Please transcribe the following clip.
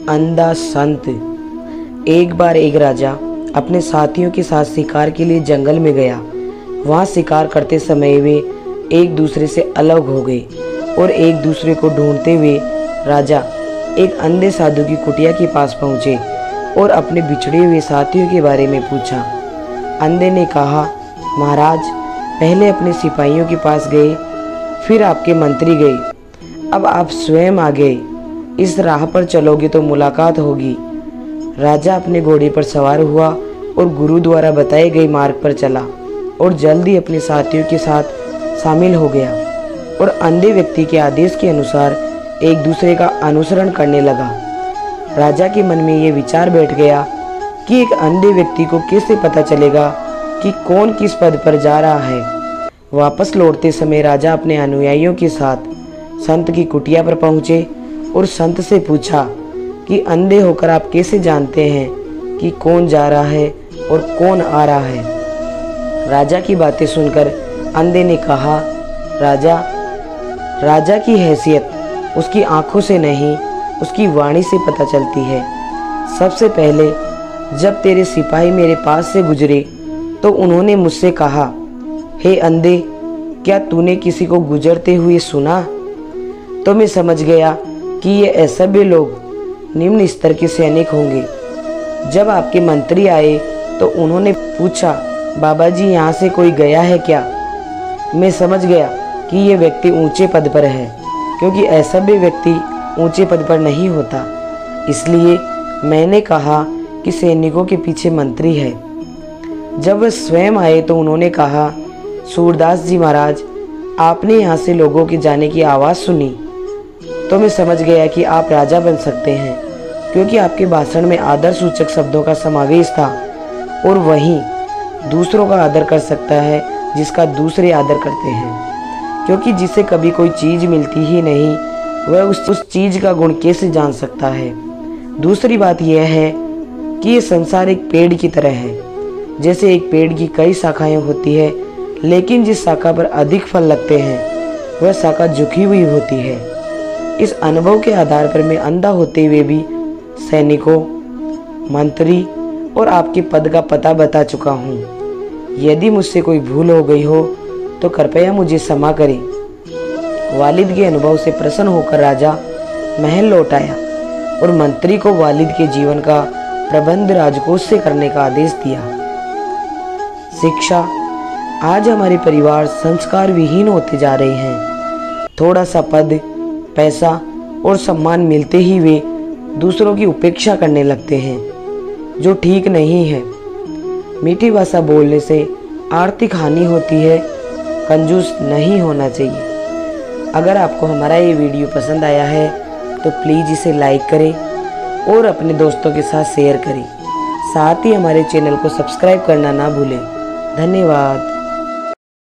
अंधा संत। एक बार एक राजा अपने साथियों के साथ शिकार के लिए जंगल में गया। वहाँ शिकार करते समय वे एक दूसरे से अलग हो गए और एक दूसरे को ढूंढते हुए राजा एक अंधे साधु की कुटिया के पास पहुँचे और अपने बिछड़े हुए साथियों के बारे में पूछा। अंधे ने कहा, महाराज, पहले अपने सिपाहियों के पास गए, फिर आपके मंत्री गए, अब आप स्वयं आ गए। इस राह पर चलोगे तो मुलाकात होगी। राजा अपने घोड़े पर सवार हुआ और गुरु द्वारा बताए गए मार्ग पर चला और जल्दी अपने साथियों के साथ शामिल हो गया और अंधे व्यक्ति के आदेश के अनुसार एक दूसरे का अनुसरण करने लगा। राजा के मन में ये विचार बैठ गया कि एक अंधे व्यक्ति को कैसे पता चलेगा कि कौन किस पद पर जा रहा है। वापस लौटते समय राजा अपने अनुयायियों के साथ संत की कुटिया पर पहुंचे और संत से पूछा कि अंधे होकर आप कैसे जानते हैं कि कौन जा रहा है और कौन आ रहा है। राजा की बातें सुनकर अंधे ने कहा, राजा की हैसियत उसकी आंखों से नहीं, उसकी वाणी से पता चलती है। सबसे पहले जब तेरे सिपाही मेरे पास से गुजरे तो उन्होंने मुझसे कहा, हे अंधे, क्या तूने किसी को गुजरते हुए सुना? तो मैं समझ गया कि ये असभ्य लोग निम्न स्तर के सैनिक होंगे। जब आपके मंत्री आए तो उन्होंने पूछा, बाबा जी, यहाँ से कोई गया है क्या? मैं समझ गया कि ये व्यक्ति ऊंचे पद पर है, क्योंकि असभ्य व्यक्ति ऊंचे पद पर नहीं होता। इसलिए मैंने कहा कि सैनिकों के पीछे मंत्री है। जब वह स्वयं आए तो उन्होंने कहा, सूरदास जी महाराज, आपने यहाँ से लोगों के जाने की आवाज़ सुनी तो मैं समझ गया कि आप राजा बन सकते हैं, क्योंकि आपके भाषण में आदर सूचक शब्दों का समावेश था और वही दूसरों का आदर कर सकता है जिसका दूसरे आदर करते हैं, क्योंकि जिसे कभी कोई चीज़ मिलती ही नहीं वह उस चीज़ का गुण कैसे जान सकता है। दूसरी बात यह है कि ये संसार एक पेड़ की तरह है। जैसे एक पेड़ की कई शाखाएं होती है, लेकिन जिस शाखा पर अधिक फल लगते हैं वह शाखा झुकी हुई होती है। इस अनुभव के आधार पर मैं अंधा होते हुए भी सैनिकों, मंत्री और आपके पद का पता बता चुका हूँ। यदि मुझसे कोई भूल हो गई हो तो कृपया मुझे क्षमा करें। वालिद के अनुभव से प्रसन्न होकर राजा महल लौट आया और मंत्री को वालिद के जीवन का प्रबंध राजकोष से करने का आदेश दिया। शिक्षा। आज हमारे परिवार संस्कार विहीन होते जा रहे हैं। थोड़ा सा पद, पैसा और सम्मान मिलते ही वे दूसरों की उपेक्षा करने लगते हैं, जो ठीक नहीं है। मीठी भाषा बोलने से आर्थिक हानि होती है, कंजूस नहीं होना चाहिए। अगर आपको हमारा ये वीडियो पसंद आया है तो प्लीज़ इसे लाइक करें और अपने दोस्तों के साथ शेयर करें। साथ ही हमारे चैनल को सब्सक्राइब करना ना भूलें। धन्यवाद।